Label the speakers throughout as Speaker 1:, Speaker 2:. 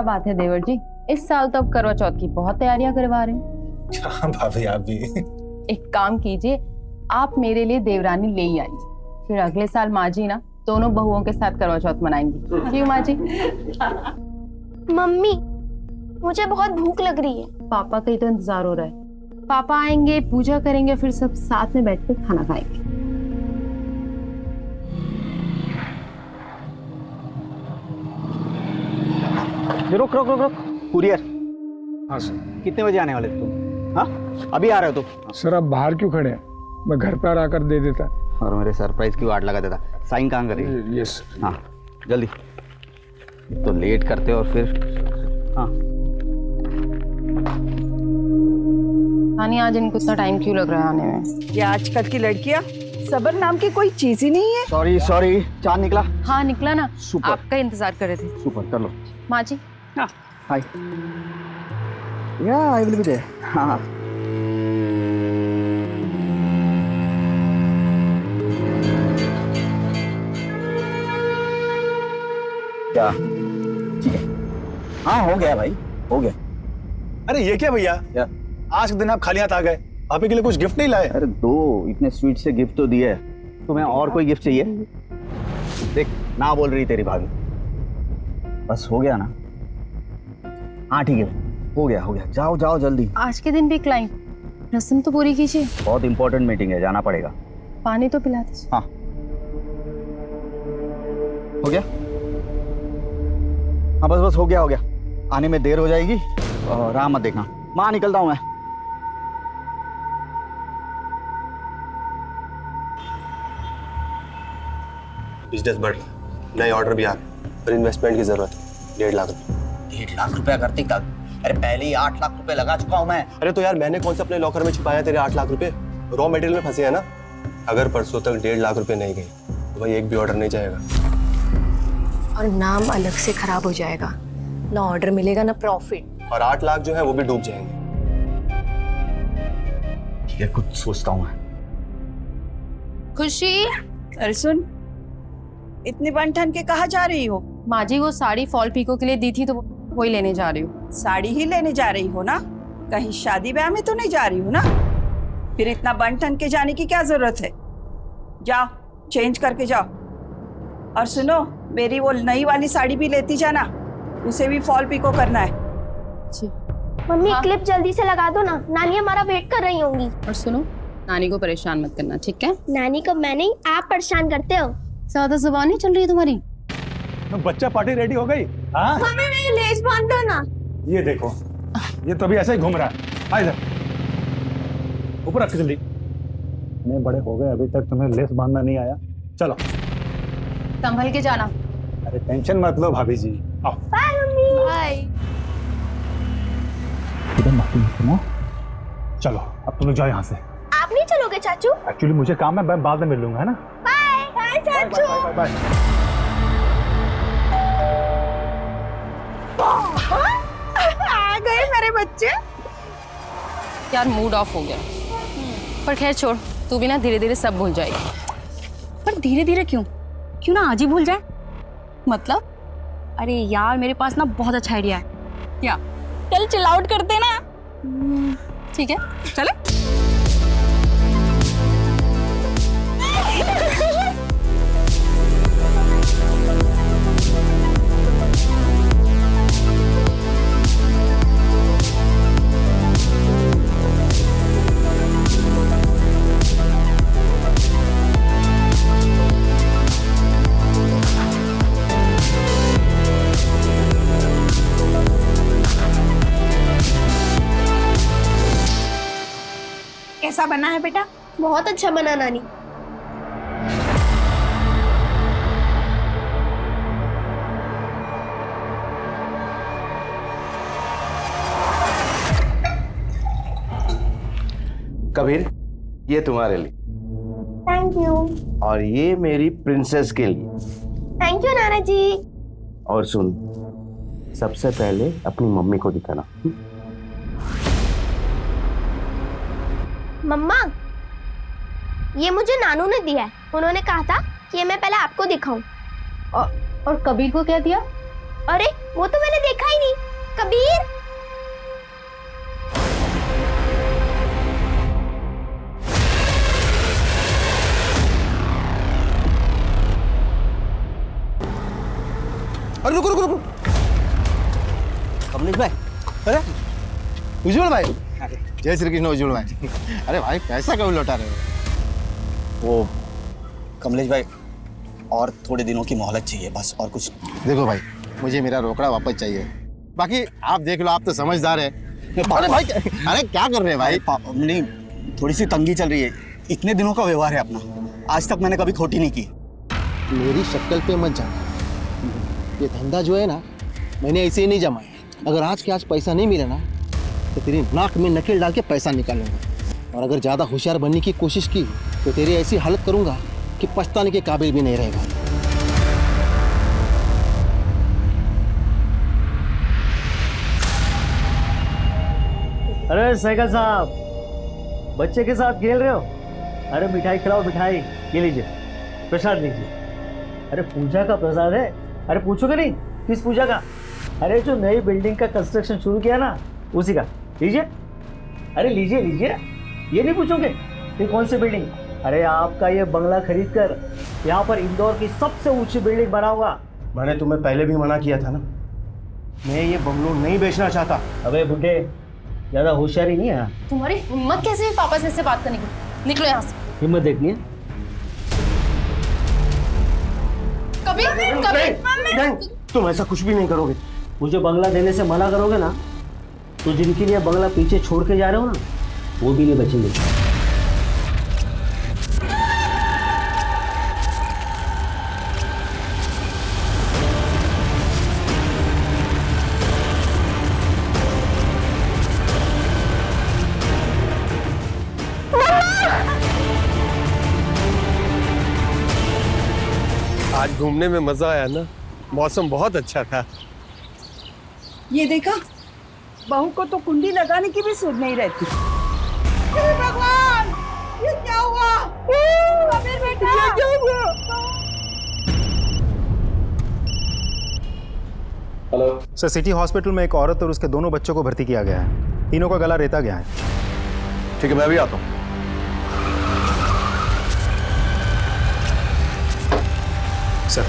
Speaker 1: क्या बात है देवर जी, इस साल तो अब करवा चौथ की बहुत तैयारियां करवा रहे हैं।
Speaker 2: क्या भाभी आप भी।
Speaker 1: एक काम कीजिए, आप मेरे लिए देवरानी ले ही आइए, फिर अगले साल माँ जी ना दोनों बहुओं के साथ करवा चौथ मनाएंगी। क्यों माँ जी?
Speaker 3: मम्मी, मुझे बहुत भूख लग रही है।
Speaker 1: पापा का ही तो इंतजार हो रहा है। पापा आएंगे, पूजा करेंगे, फिर सब साथ में बैठ कर खाना खाएंगे।
Speaker 4: रुक रुक रुक रुक, कुरियर।
Speaker 5: हाँ सर।
Speaker 4: कितने बजे आने वाले थे तुम? हाँ, अभी आ रहे हो तुम?
Speaker 5: सर आप बाहर क्यों खड़े हैं? मैं घर पर आकर दे देता।
Speaker 4: और मेरे सरप्राइज की वाट लगा देता। साइन कहाँ करेंगे?
Speaker 5: यस।
Speaker 4: हाँ जल्दी, तो लेट करते और फिर। हाँ
Speaker 1: नानी, आज इनको इतना टाइम क्यों लग रहा है आने में?
Speaker 6: ये आजकल की लड़कियां सबर नाम की कोई चीज ही नहीं है।
Speaker 4: सॉरी सॉरी, चांद निकला।
Speaker 1: हाँ निकला ना,
Speaker 4: सुपर।
Speaker 1: आपका इंतजार कर रहे थे।
Speaker 4: सुपर, कर लो।
Speaker 1: माँ जी।
Speaker 6: हाँ।
Speaker 4: हाय। या आई विल बी देयर। हाँ। क्या? ठीक है। हाँ हो गया भाई, हो गया।
Speaker 2: अरे ये क्या भैया,
Speaker 4: क्या?
Speaker 2: आज के दिन आप खाली हाथ आ गए, भाभी के लिए कुछ गिफ्ट नहीं लाए?
Speaker 4: अरे दो इतने स्वीट से गिफ्ट तो दिए, तुम्हें और कोई गिफ्ट चाहिए? देख ना बोल रही तेरी भाभी। बस हो गया ना? हाँ ठीक है, हो गया हो गया, जाओ जाओ जल्दी।
Speaker 1: आज के दिन भी क्लाइंट, रस्म तो पूरी कीजिए।
Speaker 4: बहुत इंपॉर्टेंट मीटिंग है, जाना पड़ेगा।
Speaker 1: पानी तो पिला दीजिए।
Speaker 4: हाँ हो गया। हाँ बस बस हो गया हो गया, आने में देर हो जाएगी और राह मत देखना। माँ निकलता हूँ मैं।
Speaker 7: बिजनेस बढ़ रहा है, नए ऑर्डर भी आ गए, पर इन्वेस्टमेंट की जरूरत है। 1.5 लाख रुपए।
Speaker 4: 1.5 लाख रुपया करते कब? अरे पहले ही 8 लाख रुपए लगा चुका हूँ मैं।
Speaker 7: अरे तो यार मैंने कौन से अपने लॉकर में छुपाया तेरे 8 लाख रुपए? रॉ मटेरियल में फंसे हैं ना। अगर परसों तक 1.5 लाख रुपए नहीं गए तो भाई एक भी ऑर्डर नहीं जाएगा।
Speaker 8: और नाम अलग से खराब हो जाएगा, ना ऑर्डर मिलेगा ना प्रॉफिट।
Speaker 7: और 8 लाख जो है वो भी डूब जाएंगे।
Speaker 4: ठीक है, कुछ सोचता हूँ मैं।
Speaker 1: खुशी।
Speaker 6: अरे सुन, इतनी बन ठन के कहाँ जा रही हो?
Speaker 1: माँ जी, वो साड़ी फॉल पीको के लिए दी थी तो वही लेने जा रही हूँ।
Speaker 6: साड़ी ही लेने जा रही हो ना? कहीं शादी ब्याह में तो नहीं जा रही हो ना? फिर इतना बन ठन के जाने की क्या जरूरत है? जाओ चेंज करके जाओ। और सुनो, मेरी वो नई वाली साड़ी भी लेती जाना, उसे भी फॉल पिको करना है।
Speaker 3: मम्मी
Speaker 1: हाँ?
Speaker 3: क्लिप जल्दी से लगा दो ना, नानी हमारा वेट कर रही होंगी।
Speaker 1: और सुनो, नानी को परेशान मत करना, ठीक है?
Speaker 3: नानी को मैं नहीं, आप परेशान करते हो।
Speaker 1: ज्यादा जुबान नहीं चल रही है तुम्हारी।
Speaker 2: बच्चा पार्टी रेडी हो गई? हाँ
Speaker 3: मम्मी मेरी लेस बांध दो ना।
Speaker 2: ये देखो, ये तो अभी ऐसे ही घूम रहा है। आ इधर, ऊपर रख जल्दी। इतने बड़े हो गए अभी तक तुम्हें लेस बांधना नहीं आया। चलो
Speaker 1: संभल के जाना।
Speaker 2: अरे टेंशन मत लो भाभी जी, आओ।
Speaker 3: Bye mummy. बाय।
Speaker 2: चलो अब तुम लोग जाओ यहाँ से।
Speaker 3: आप नहीं चलोगे चाचू?
Speaker 2: एक्चुअली मुझे काम है, मैं बाद में मिल लूंगा, है ना?
Speaker 3: बाय बाय चाचू।
Speaker 2: Bye bye.
Speaker 6: आ गए मेरे बच्चे।
Speaker 1: यार मूड ऑफ हो गया, पर खैर छोड़, तू भी ना धीरे धीरे सब भूल जाएगी।
Speaker 9: पर धीरे धीरे क्यों? क्यों ना आज ही भूल जाए?
Speaker 1: मतलब?
Speaker 9: अरे यार मेरे पास ना बहुत अच्छा आइडिया है। क्या? चल चिल आउट करते हैं ना।
Speaker 1: ठीक है,
Speaker 9: चले।
Speaker 3: कैसा बना है बेटा? बहुत अच्छा बना नानी।
Speaker 10: कबीर, ये तुम्हारे लिए।
Speaker 3: Thank you.
Speaker 10: और ये मेरी प्रिंसेस के लिए।
Speaker 3: थैंक यू नाना जी।
Speaker 10: और सुन, सबसे पहले अपनी मम्मी को दिखाना।
Speaker 3: मम्मा, ये मुझे नानू ने दिया है। उन्होंने कहा था कि ये मैं पहले आपको दिखाऊं।
Speaker 1: और कबीर को क्या दिया?
Speaker 3: अरे वो तो मैंने देखा ही नहीं। कबीर,
Speaker 7: अरे रुको रुको रुको।
Speaker 4: कमलेश भाई,
Speaker 7: अरे उज्जवल भाई, जय श्री कृष्ण उज्जवल भाई। अरे भाई पैसा कब लौटा रहे हो?
Speaker 4: वो कमलेश भाई, और थोड़े दिनों की मोहलत चाहिए बस, और कुछ।
Speaker 7: देखो भाई, मुझे मेरा रोकड़ा वापस चाहिए। बाकी आप देख लो, आप तो समझदार है। अरे भाई, अरे क्या कर रहे हैं भाई?
Speaker 4: नहीं, थोड़ी सी तंगी चल रही है। इतने दिनों का व्यवहार है अपना, आज तक मैंने कभी खोटी नहीं की।
Speaker 11: मेरी शक्ल पे मत जाना। ये धंधा जो है ना, मैंने ऐसे ही नहीं जमाया। अगर आज के आज पैसा नहीं मिला ना, तो तेरी नाक में नकेल डाल के पैसा निकालूंगा। और अगर ज़्यादा होशियार बनने की कोशिश की तो तेरी ऐसी हालत करूंगा कि पछताने के काबिल भी नहीं रहेगा।
Speaker 12: अरे साइकिल साहब, बच्चे के साथ खेल रहे हो? अरे मिठाई खिलाओ, मिठाई ये लीजिए, प्रसाद लीजिए। अरे पूजा का प्रसाद है। अरे पूछोगे नहीं किस पूजा का? अरे जो नई बिल्डिंग का कंस्ट्रक्शन शुरू किया ना, उसी का लीजिए। अरे लीजिए लीजिए, ये नहीं पूछोगे ये कौन सी बिल्डिंग? अरे आपका ये बंगला खरीद कर यहाँ पर इंदौर की सबसे ऊंची बिल्डिंग बनाऊंगा।
Speaker 7: मैंने तुम्हें पहले भी मना किया था ना, मैं ये बंगलो नहीं बेचना चाहता।
Speaker 12: अबे बुड्ढे, ज्यादा होशियारी नहीं है।
Speaker 1: तुम्हारी हिम्मत कैसे है पापा से ऐसे बात करने की? निकलो यहाँ से।
Speaker 12: हिम्मत देखनी है?
Speaker 7: नहीं, तुम ऐसा कुछ भी नहीं करोगे।
Speaker 12: मुझे बंगला देने से मना करोगे ना, तो जिनके लिए बंगला पीछे छोड़ के जा रहे हो ना, वो भी नहीं बचेंगे।
Speaker 7: आज घूमने में मजा आया ना, मौसम बहुत अच्छा था।
Speaker 6: ये देखा, बहू को तो कुंडी लगाने की भी सुध नहीं रहती। हे भगवान, ये क्या हुआ? कबीर बेटा, ये क्या हुआ?
Speaker 2: हेलो सर, सिटी हॉस्पिटल में एक औरत और उसके दोनों बच्चों को भर्ती किया गया है। तीनों का गला रेता गया है।
Speaker 7: ठीक है, मैं भी आता हूँ।
Speaker 2: सर,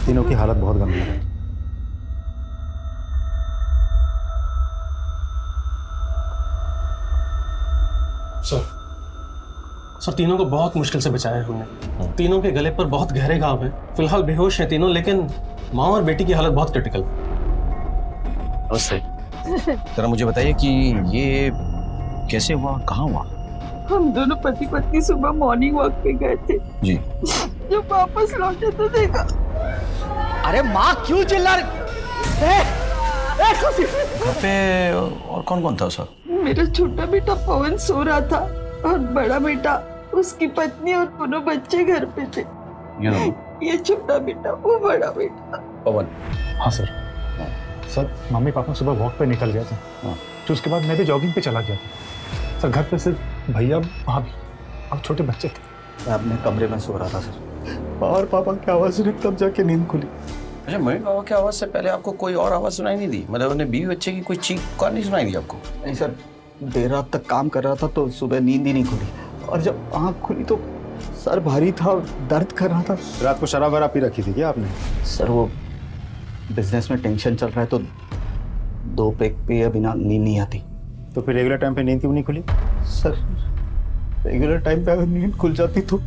Speaker 2: तीनों की हालत बहुत गंभीर है।
Speaker 13: सर तीनों को बहुत मुश्किल से बचाया है हमने। तीनों के गले पर बहुत गहरे घाव हैं। फिलहाल बेहोश हैं तीनों, लेकिन माँ और बेटी की हालत बहुत क्रिटिकल।
Speaker 14: नमस्ते। जरा मुझे बताइए कि ये कैसे हुआ, कहाँ हुआ?
Speaker 6: हम दोनों पति पत्नी सुबह मॉर्निंग वॉक पे गए थे
Speaker 14: जी।
Speaker 6: जब वापस लौटे तो देखा।
Speaker 11: अरे माँ क्यों चिल्ला रही?
Speaker 14: घर पे और कौन कौन था सर?
Speaker 6: मेरा छोटा बेटा पवन सो रहा था और बड़ा बेटा, उसकी पत्नी और दोनों बच्चे घर पे थे। ये छोटा बेटा, वो बड़ा बेटा।
Speaker 14: पवन?
Speaker 2: हाँ सर। सर, मम्मी पापा सुबह वॉक पे निकल गया था, तो उसके बाद मैं भी जॉगिंग पे चला गया था। सर, घर पे सिर्फ भैया, भाभी और छोटे बच्चे थे।
Speaker 4: मैं अपने कमरे में सो रहा था सर।
Speaker 7: और पापा की आवाज सुनी तब जाके नींद खुली।
Speaker 14: अच्छा, मम्मी पापा की आवाज से पहले आपको कोई और आवाज सुनाई नहीं दी? मतलब उन्हें बीवी बच्चे की कोई चीख पुकार नहीं सुनाई दी आपको?
Speaker 4: नहीं सर, देर रात तक काम कर रहा था तो सुबह नींद ही नहीं खुली, और जब आँख खुली तो सर भारी था, दर्द कर रहा था।
Speaker 2: रात को शराब वराब पी रखी थी क्या आपने?
Speaker 4: सर वो बिजनेस में टेंशन चल रहा है तो 2 पैक पिए बिना नींद नहीं आती।
Speaker 2: तो फिर रेगुलर टाइम पे नींद क्यों नहीं खुली?
Speaker 4: सर रेगुलर टाइम पे अगर नींद खुल जाती तो।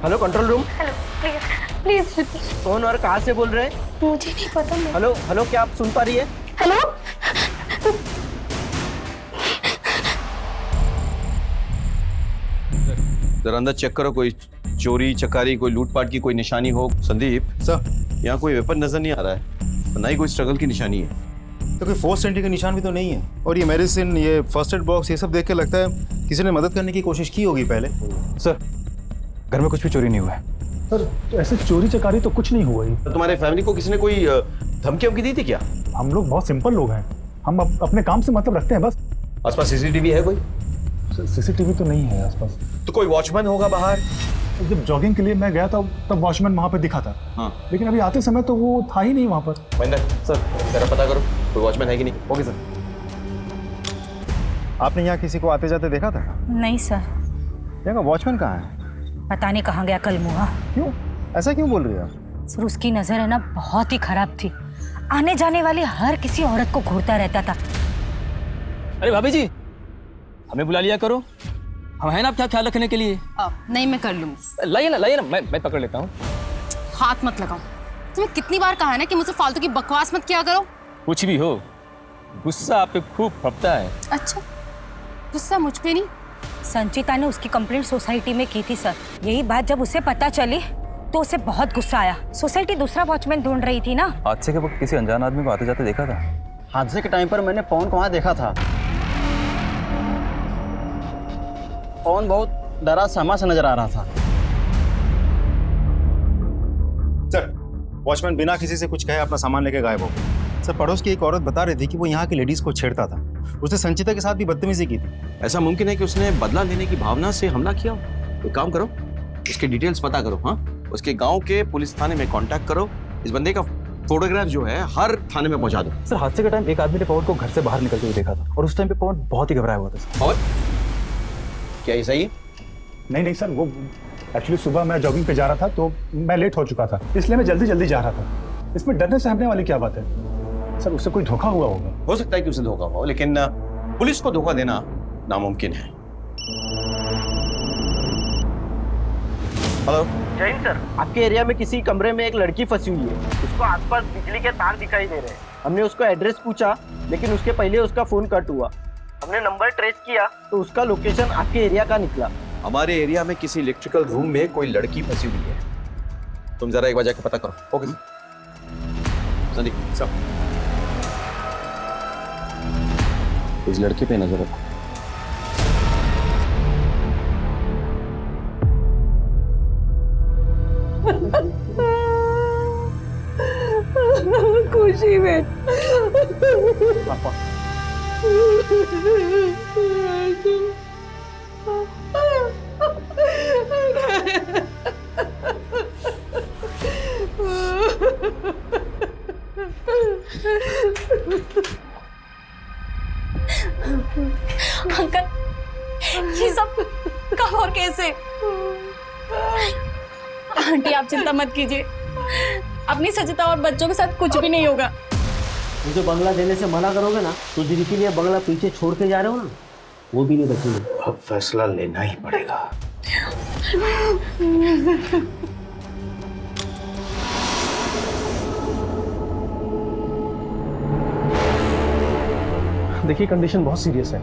Speaker 11: Hello control room.
Speaker 3: Hello, please please.
Speaker 11: कौन और कहाँ से बोल रहे हैं?
Speaker 3: मुझे नहीं पता।
Speaker 11: हेलो हेलो, क्या आप सुन पा रही है?
Speaker 3: हेलो,
Speaker 14: जरा अंदर चेक करो, कोई चोरी चकारी, कोई लूटपाट की कोई निशानी हो। संदीप
Speaker 2: सर,
Speaker 14: यहाँ कोई वेपन नजर नहीं आ रहा है, ना ही कोई स्ट्रगल की निशानी है।
Speaker 2: तो कोई फोर्स एंट्री का निशान भी तो नहीं है। और ये मेडिसिन, ये फर्स्ट एड बॉक्स, ये सब देख के लगता है किसी ने मदद करने की कोशिश की होगी पहले। सर, घर में कुछ भी चोरी नहीं हुआ है। सर, ऐसे चोरी चकारी तो कुछ नहीं हुआ ही।
Speaker 14: तो तुम्हारे फैमिली को किसी ने कोई धमकी वमकी दी थी क्या?
Speaker 2: हम लोग बहुत सिंपल लोग हैं, हम अपने काम से मतलब रखते हैं बस।
Speaker 14: आसपास सीसीटीवी है कोई?
Speaker 2: सीसीटीवी तो नहीं है आसपास।
Speaker 14: तो कोई वॉचमैन होगा बाहर,
Speaker 2: जब जॉगिंग के लिए मैं गया था तब वॉचमैन वहाँ पे दिखा था।
Speaker 14: हाँ।
Speaker 2: लेकिन अभी आते समय तो वो था ही नहीं वहाँ पर।
Speaker 7: महेंद्र सर जरा पता करो कोई वॉचमैन है कि नहीं।
Speaker 2: Okay sir. आपने यहाँ किसी को आते जाते देखा था?
Speaker 9: नहीं सर।
Speaker 2: यहाँ वॉचमैन कहाँ है?
Speaker 9: पता नहीं कहाँ गया कल मुहा।
Speaker 2: क्यों ऐसा क्यों बोल रही है आप?
Speaker 9: सर उसकी नजर है ना बहुत ही खराब थी, आने जाने वाली हर किसी औरत को घूरता रहता था।
Speaker 12: अरे भाभी जी, हमें बुला लिया करो, हम हैं ना आपका ख्याल रखने के लिए।
Speaker 1: नहीं, मैं कर लूंगी।
Speaker 12: लाइए ना, मैं पकड़ लेता हूँ।
Speaker 1: हाथ मत लगाओ। तुम्हें कितनी बार कहा है ना कि मुझसे फालतू की बकवास मत किया करो।
Speaker 12: कुछ भी हो, गुस्सा आप पे खूब फपता है।
Speaker 1: अच्छा, गुस्सा मुझ पे नहीं।
Speaker 9: संचिता ने उसकी कंप्लेंट सोसाइटी में की थी सर। यही बात जब उसे पता चली तो उसे बहुत गुस्सा आया। सोसाइटी दूसरा वॉचमैन ढूंढ रही थी ना।
Speaker 12: हादसे के वक्त किसी अनजान आदमी को आते जाते देखा था?
Speaker 4: हादसे के टाइम पर मैंने पवन को वहाँ देखा था। पवन बहुत डरा सहमा सा नजर आ रहा था।
Speaker 2: सर, वॉचमैन बिना किसी से कुछ कहे अपना सामान लेके गायब हो गया। सर, पड़ोस की एक औरत बता रही थी कि वो यहाँ की लेडीज को छेड़ता था। उसने संचिता के साथ भी बदतमीजी की थी।
Speaker 14: ऐसा मुमकिन है कि उसने बदला लेने की भावना से हमला किया हो? एक काम करो, उसके डिटेल्स पता करो। हाँ, उसके गांव के पुलिस थाने में कांटेक्ट करो। इस बंदे का फोटोग्राफ जो है हर थाने में पहुंचा दो।
Speaker 2: सर, हादसे के टाइम एक आदमी ने पवन को घर से बाहर निकलते हुए देखा था और उस टाइम पे पवन बहुत ही घबराया हुआ था सर।
Speaker 14: और क्या ऐसा ही है?
Speaker 2: नहीं सर, वो एक्चुअली सुबह मैं जॉगिंग पे जा रहा था तो मैं लेट हो चुका था, इसलिए मैं जल्दी जा रहा था। इसमें डरने सहमने वाली क्या बात है सर? उससे कोई धोखा हुआ होगा।
Speaker 14: हो सकता है कि उसे धोखा हुआ हो, लेकिन पुलिस को धोखा देना नामुमकिन है। हेलो
Speaker 12: जैन सर, आपके एरिया में किसी कमरे में एक लड़की फंसी हुई है। उसको आसपास बिजली के तार दिखाई दे रहे हैं। हमने उसको एड्रेस पूछा, लेकिन उसके पहले उसका फोन कट हुआ। हमने नंबर ट्रेस किया तो उसका लोकेशन आपके एरिया का निकला।
Speaker 14: हमारे एरिया में किसी इलेक्ट्रिकल रूम में कोई लड़की फंसी हुई है। तुम जरा एक बार जाकर पता करो। ओके संदीप सब इस लड़के पे नजर रखो।
Speaker 9: खुशी में
Speaker 2: पापा
Speaker 9: अंकल, ये सब कब और कैसे? आंटी आप चिंता मत कीजिए, अपनी सचिता और बच्चों के साथ कुछ भी नहीं होगा।
Speaker 12: मुझे बंगला देने से मना करोगे ना तो जिनके लिए बंगला पीछे छोड़ के जा रहे हो ना, वो भी नहीं बचेंगे।
Speaker 10: अब फैसला लेना ही पड़ेगा।
Speaker 13: देखिए कंडीशन बहुत सीरियस है।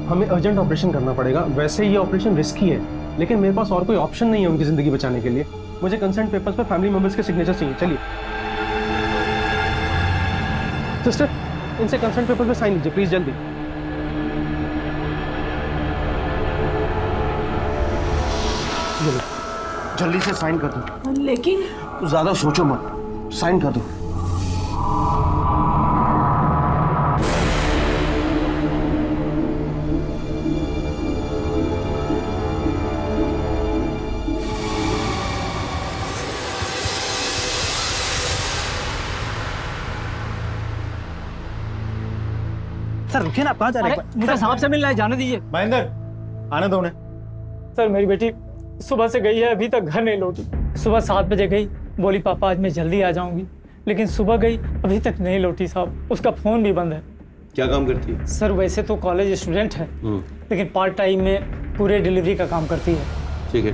Speaker 13: हमें अर्जेंट ऑपरेशन करना पड़ेगा। वैसे ये ऑपरेशन रिस्की है, लेकिन मेरे पास और कोई ऑप्शन नहीं है उनकी जिंदगी बचाने के लिए। मुझे कंसेंट पेपर्स पर फैमिली मेंबर्स के सिग्नेचर चाहिए। चलिए सिस्टर, इनसे कंसेंट पेपर पे साइन लीजिए प्लीज, जल्दी।
Speaker 10: जल्दी से साइन कर दो।
Speaker 9: लेकिन
Speaker 10: ज्यादा सोचो मत, साइन कर दो।
Speaker 12: सर रुकिए ना, आप कहाँ जा रहे हैं? मुझे साहब से मिलना है, जाने दीजिए।
Speaker 2: महेंद्र, आने दो उन्हें।
Speaker 5: सर मेरी बेटी सुबह से गई है, अभी तक घर नहीं लौटी। सुबह 7 बजे गई, बोली पापा आज मैं जल्दी आ जाऊंगी, लेकिन सुबह गई अभी तक नहीं लौटी साहब। उसका फोन भी बंद है।
Speaker 14: क्या काम करती है?
Speaker 5: सर वैसे तो कॉलेज स्टूडेंट है, लेकिन पार्ट टाइम में पूरे डिलीवरी का काम करती है।
Speaker 14: ठीक है,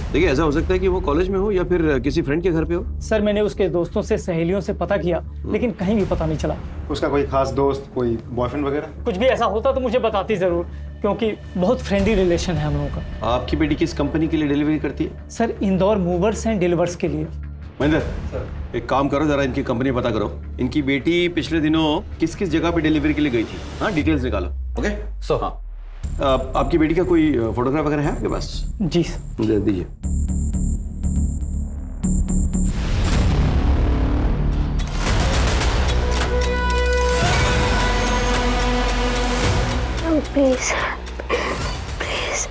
Speaker 14: देखिए ऐसा हो सकता है कि वो कॉलेज में हो या फिर किसी फ्रेंड के घर पे हो।
Speaker 5: सर मैंने उसके दोस्तों से, सहेलियों से पता किया, लेकिन कहीं भी पता नहीं चला।
Speaker 2: उसका कोई खास दोस्त, कोई बॉयफ्रेंड वगैरह?
Speaker 5: कुछ भी ऐसा होता तो मुझे बताती जरूर, क्योंकि बहुत फ्रेंडली रिलेशन है हम लोगों का।
Speaker 14: आपकी बेटी किस कंपनी के लिए डिलीवरी करती है?
Speaker 5: Sir Indore movers and delivers के लिए।
Speaker 14: महेंद्र, एक काम करो, जरा इनकी कंपनी पता करो। इनकी बेटी पिछले दिनों किस किस जगह पे डिलीवरी के लिए गई थी। हाँ, डिटेल्स निकालो। ओके सो हाँ, आपकी बेटी का कोई फोटोग्राफ वगैरह है आपके पास?
Speaker 5: जी
Speaker 14: मुझे दीजिए।
Speaker 3: प्लीज प्लीज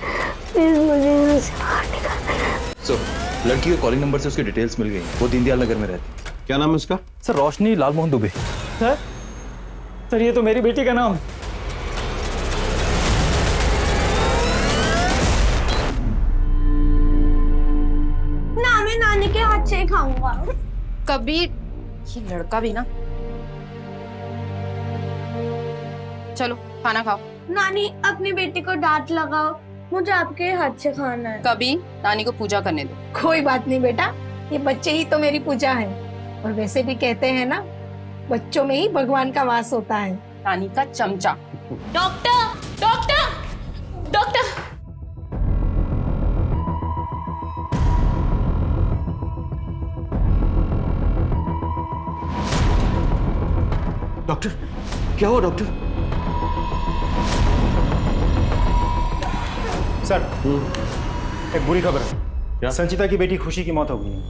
Speaker 3: प्लीज मुझे यहाँ से बाहर निकाल।
Speaker 14: सो
Speaker 2: लड़की के कॉलिंग नंबर से उसकी डिटेल्स मिल गई। वो दीनदयाल नगर में रहती।
Speaker 14: क्या नाम है उसका?
Speaker 2: सर रोशनी लालमोहन दुबे।
Speaker 5: सर ये तो मेरी बेटी का नाम।
Speaker 3: ना मैं नानी के हाथ से ही खाऊंगा।
Speaker 1: कभी ये लड़का भी ना। चलो खाना खाओ।
Speaker 3: नानी अपनी बेटी को डांट लगाओ, मुझे आपके हाथ से खाना है।
Speaker 1: कभी नानी को पूजा करने दो।
Speaker 8: कोई बात नहीं बेटा, ये बच्चे ही तो मेरी पूजा है। और वैसे भी कहते हैं ना, बच्चों में ही भगवान का वास होता है।
Speaker 1: नानी का चमचा।
Speaker 3: Doctor doctor doctor.
Speaker 14: डॉक्टर क्या हुआ डॉक्टर?
Speaker 2: सर एक बुरी खबर है। संचिता की बेटी खुशी की मौत हो गई है।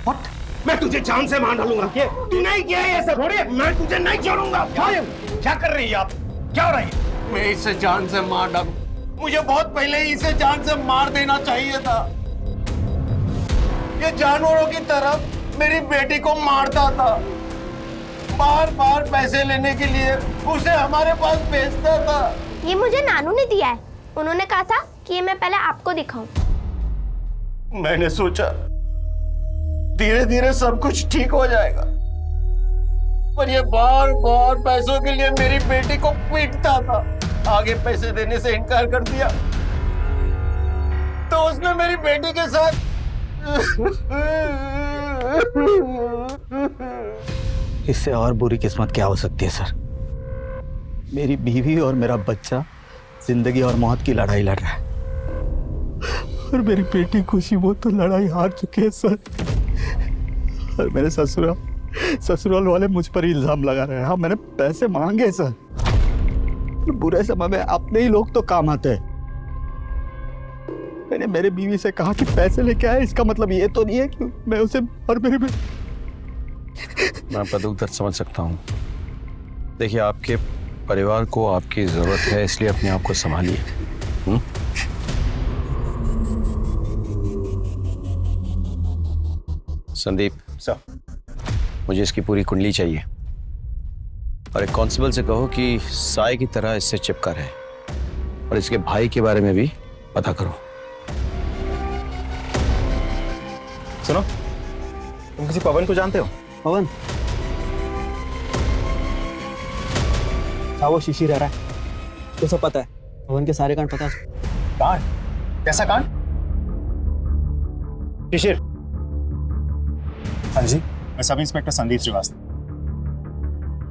Speaker 10: What? मैं तुझे जान से मार डालूंगा। तू नहीं किया ये सब। मैं तुझे नहीं छोड़ूंगा। क्या कर रही है आप? क्या हो रहा है? मैं इसे जान से मार डालूं। मुझे बहुत पहले ही इसे जान से मार देना चाहिए था। ये जानवरों की तरह मेरी बेटी को मारता था, बार बार पैसे लेने के लिए उसे हमारे पास भेजता था।
Speaker 3: ये मुझे नानू ने दिया है। उन्होंने कहा था कि ये मैं पहले आपको दिखाऊं।
Speaker 10: मैंने सोचा धीरे धीरे सब कुछ ठीक हो जाएगा, पर ये बार बार पैसों के लिए मेरी बेटी को पीटता था। आगे पैसे देने से इनकार कर दिया तो उसने मेरी बेटी के साथ
Speaker 4: इससे और बुरी किस्मत क्या हो सकती है सर? मेरी बीवी और मेरा बच्चा जिंदगी और मौत की लड़ाई लड़ रहा है, और मेरी बेटी खुशी वो तो लड़ाई हार चुके हैं सर। और मेरे ससुराल वाले मुझ पर ही इल्जाम लगा रहे हैं। हाँ मैंने पैसे मांगे सर, बुरे समय में अपने ही लोग तो काम आते हैं। मैंने मेरे बीवी से कहा कि पैसे लेके आए, इसका मतलब ये तो नहीं है कि मैं उसे और मेरे
Speaker 14: मैं आपका दुख दर्द समझ सकता हूँ। देखिए आपके परिवार को आपकी जरूरत है, इसलिए अपने आप को संभालिए। संदीप
Speaker 2: सर,
Speaker 14: मुझे इसकी पूरी कुंडली चाहिए और एक कांस्टेबल से कहो कि साय की तरह इससे चिपका रहे, और इसके भाई के बारे में भी पता करो।
Speaker 2: सुनो, तुम किसी पवन को जानते हो?
Speaker 4: पवन? वो शिशिर रह रहा है, तो सब पता है। पवन के सारे कांड पता है।
Speaker 2: कांड? कैसा कांड? शिशिर। हाँ जी, मैं सब इंस्पेक्टर संदीप श्रीवास्तव।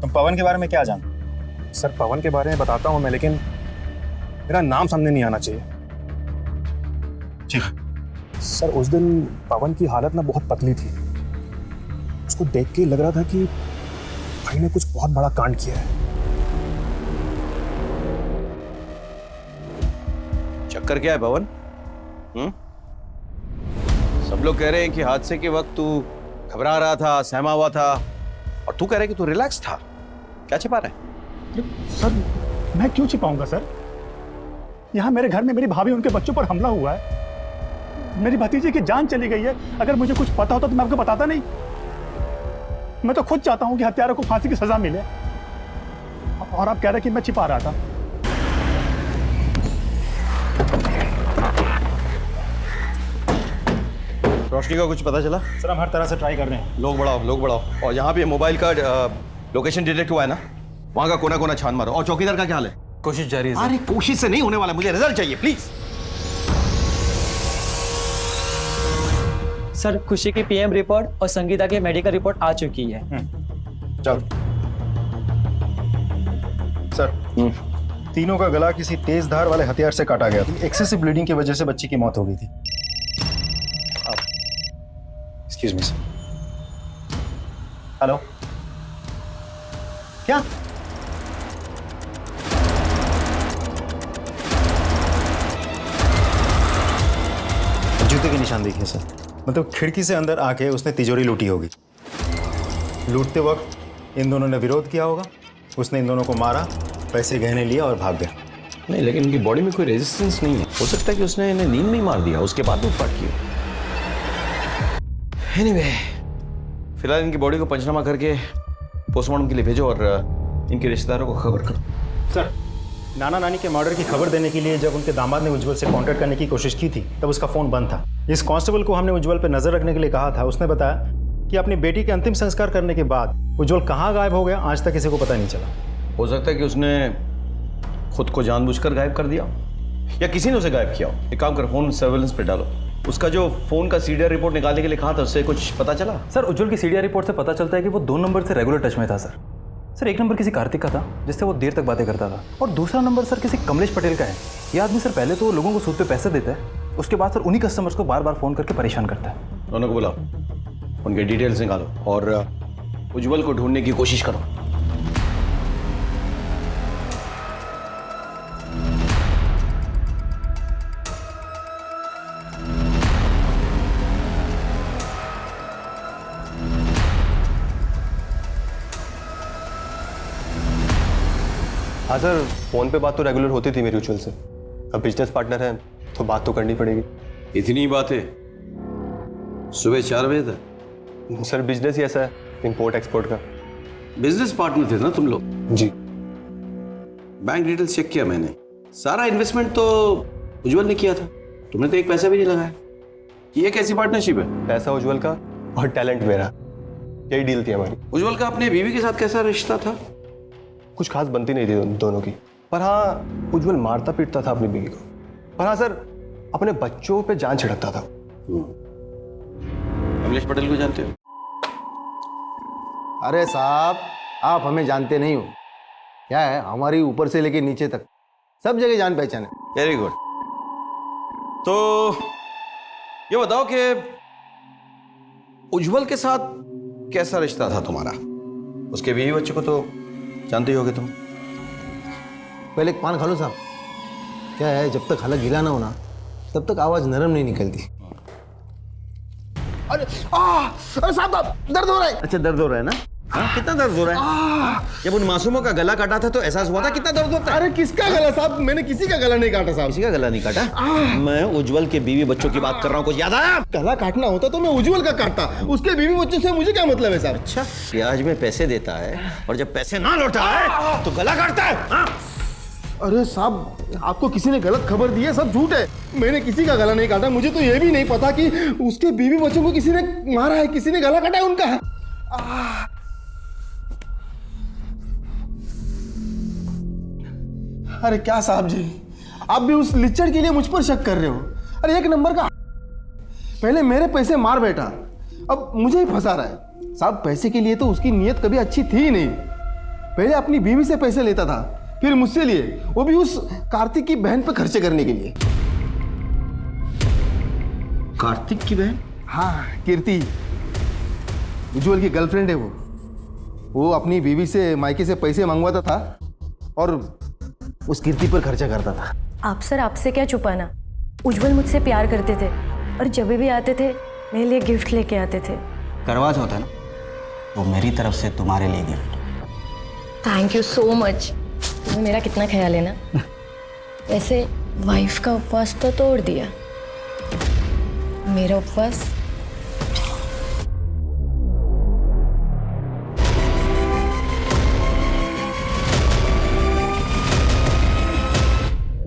Speaker 2: तुम पवन के बारे में क्या जानते?
Speaker 13: सर पवन के बारे में बताता हूँ मैं, लेकिन मेरा नाम सामने नहीं आना चाहिए।
Speaker 2: ठीक।
Speaker 13: सर उस दिन पवन की हालत ना बहुत पतली थी। उसको देख के लग रहा था कि भाई ने कुछ बहुत बड़ा कांड किया है।
Speaker 14: चक्कर क्या है पवन? सब लोग कह रहे हैं कि हादसे के वक्त तू घबरा रहा था, सहमा हुआ था, और तू कह रहा है कि तू रिलैक्स था। क्या छिपा रहा है?
Speaker 13: सर मैं क्यों छिपाऊंगा सर? यहाँ मेरे घर में मेरी भाभी उनके बच्चों पर हमला हुआ है, मेरी भतीजी की जान चली गई है। अगर मुझे कुछ पता होता तो मैं आपको बताता नहीं। मैं तो खुद चाहता हूँ कि हत्यारों को फांसी की सजा मिले, और आप कह रहे कि मैं छिपा रहा था।
Speaker 14: रोशनी का कुछ पता चला?
Speaker 2: सर हम हर तरह से ट्राई कर रहे हैं।
Speaker 14: लोग बढ़ाओ। और यहाँ पे मोबाइल का लोकेशन डिटेक्ट हुआ है ना, वहाँ का कोना कोना छान मारो। और चौकीदार का क्या हाल है?
Speaker 2: कोशिश जारी है।
Speaker 14: अरे कोशिश से नहीं होने वाला, मुझे रिजल्ट चाहिए प्लीज।
Speaker 5: सर खुशी की पीएम रिपोर्ट और संगीता की मेडिकल रिपोर्ट आ चुकी है।
Speaker 2: चलो सर, तीनों का गला किसी तेज धार वाले हथियार से काटा गया था। एक्सेसिव ब्लीडिंग की वजह से बच्ची की मौत हो गई थी। Excuse me sir. हेलो, क्या? जूते के निशान देखिए सर। मतलब खिड़की से अंदर आके उसने तिजोरी लूटी होगी। लूटते वक्त इन दोनों ने विरोध किया होगा, उसने इन दोनों को मारा, पैसे गहने लिया और भाग गया।
Speaker 14: नहीं, लेकिन उनकी बॉडी में कोई रेजिस्टेंस नहीं है। हो सकता है कि उसने इन्हें नींद में ही मार दिया, उसके बाद लूटपाट की। एनीवे, फिलहाल इनकी बॉडी को पंचनामा करके पोस्टमार्टम के लिए भेजो और इनके रिश्तेदारों को खबर करो।
Speaker 2: सर, नाना नानी के मर्डर की खबर देने के लिए जब उनके दामाद ने उज्जवल से कांटेक्ट करने की कोशिश की थी तब उसका फ़ोन बंद था। इस कांस्टेबल को हमने उज्जवल पर नज़र रखने के लिए कहा था। उसने बताया कि अपनी बेटी के अंतिम संस्कार करने के बाद उज्जवल कहाँ गायब हो गया आज तक किसी को पता नहीं चला।
Speaker 14: हो सकता है कि उसने खुद को जानबूझकर गायब कर दिया या किसी ने उसे गायब किया हो। एक काम कर, फोन सर्वेलेंस पे डालो। उसका जो फोन का सीडीआर रिपोर्ट निकालने के लिए कहा था उससे कुछ पता चला?
Speaker 2: सर, उज्जवल की सीडीआर रिपोर्ट से पता चलता है कि वो 2 नंबर से रेगुलर टच में था सर। सर, एक नंबर किसी कार्तिक का था जिससे वो देर तक बातें करता था, और दूसरा नंबर सर किसी कमलेश पटेल का है। ये आदमी सर पहले तो लोगों को सूद पे पैसे देता है, उसके बाद सर उन्हीं कस्टमर्स को बार बार फ़ोन करके परेशान करता है।
Speaker 14: दोनों को बुलाओ, उनके डिटेल्स निकालो और उज्जवल को ढूंढने की कोशिश करो।
Speaker 7: हाँ सर, फ़ोन पे बात तो रेगुलर होती थी मेरी उज्जवल से। अब बिजनेस पार्टनर हैं तो बात तो करनी पड़ेगी।
Speaker 14: इतनी बातें सुबह 4 बजे तक?
Speaker 7: सर, बिजनेस ही ऐसा है, इंपोर्ट एक्सपोर्ट का।
Speaker 14: बिजनेस पार्टनर थे ना तुम लोग?
Speaker 7: जी।
Speaker 14: बैंक डिटेल्स चेक किया मैंने, सारा इन्वेस्टमेंट तो उज्जवल ने किया था, तुमने तो एक पैसा भी नहीं लगाया। ये कैसी पार्टनरशिप है?
Speaker 7: पैसा उज्जवल का और टैलेंट मेरा, यही डील थी हमारी।
Speaker 14: उज्जवल का अपने बीवी के साथ कैसा रिश्ता था?
Speaker 7: कुछ खास बनती नहीं थी दोनों की, पर हाँ उज्जवल मारता पीटता था अपनी बीवी को। पर हाँ सर, अपने बच्चों पे जान छिड़कता था।
Speaker 14: कमलेश पटेल को जानते हो?
Speaker 11: अरे साहब, आप हमें जानते नहीं हो। क्या है, हमारी ऊपर से लेके नीचे तक सब जगह जान पहचान है।
Speaker 14: Very good. तो ये बताओ कि उज्जवल के साथ कैसा रिश्ता था तुम्हारा? उसके बीवी बच्चों को तो जानते ही होगे तुम।
Speaker 11: पहले एक पान खा लो साहब। क्या है, जब तक हलक गिला ना हो ना तब तक आवाज नरम नहीं निकलती। अरे अरे साहब, दर्द हो रहा है।
Speaker 14: अच्छा, दर्द हो रहा है ना? हाँ, कितना दर्द हो रहा है? जब उन मासूमों का गला काटा था तो एहसास हुआ था कितना दर्द होता है?
Speaker 11: अरे किसका गला साहब? मैंने किसी का गला नहीं काटा साहब।
Speaker 14: किसी का गला नहीं काटा? मैं उज्जवल के बीवी बच्चों की बात कर रहा हूँ, कुछ याद आया?
Speaker 11: गला काटना होता तो मैं उज्जवल का काटता, उसके बीवी बच्चों से मुझे क्या मतलब है साहब?
Speaker 14: अच्छा, ब्याज में पैसे देता है और जब पैसे ना लौटा है तो गला काटता है?
Speaker 11: अरे साहब, आपको किसी ने गलत खबर दी है, सब झूठ है। मैंने किसी का गला नहीं काटा। मुझे तो ये भी नहीं पता कि उसके बीवी बच्चों को किसी ने मारा है, किसी ने गला काटा है उनका। अरे क्या साहब जी, आप भी उस लिच्चड़ के लिए मुझ पर शक कर रहे हो? अरे एक नंबर का पहले मेरे पैसे मार बैठा, अब मुझे ही फंसा रहा है। साहब, पैसे के लिए तो उसकी नीयत कभी अच्छी थी ही नहीं। पहले अपनी बीवी से पैसे लेता था, फिर मुझसे लिए, वो भी उस कार्तिक की बहन पर खर्चे करने के लिए।
Speaker 14: कार्तिक की बहन?
Speaker 11: हाँ, कीर्ति, उज्जवल की गर्लफ्रेंड है वो अपनी बीवी से मायके से पैसे मंगवाता था और उस कीर्ति पर खर्चा करता था।
Speaker 9: आप सर, आपसे क्या छुपाना, उज्जवल मुझसे प्यार करते थे और जब भी आते थे मेरे लिए गिफ्ट लेके आते थे।
Speaker 4: करवा चौथ है ना, तो मेरी तरफ से तुम्हारे लिए gift.
Speaker 9: Thank you so much. तुम्हें मेरा कितना ख्याल है ना। वैसे वाइफ का उपवास तो तोड़ दिया, मेरा उपवास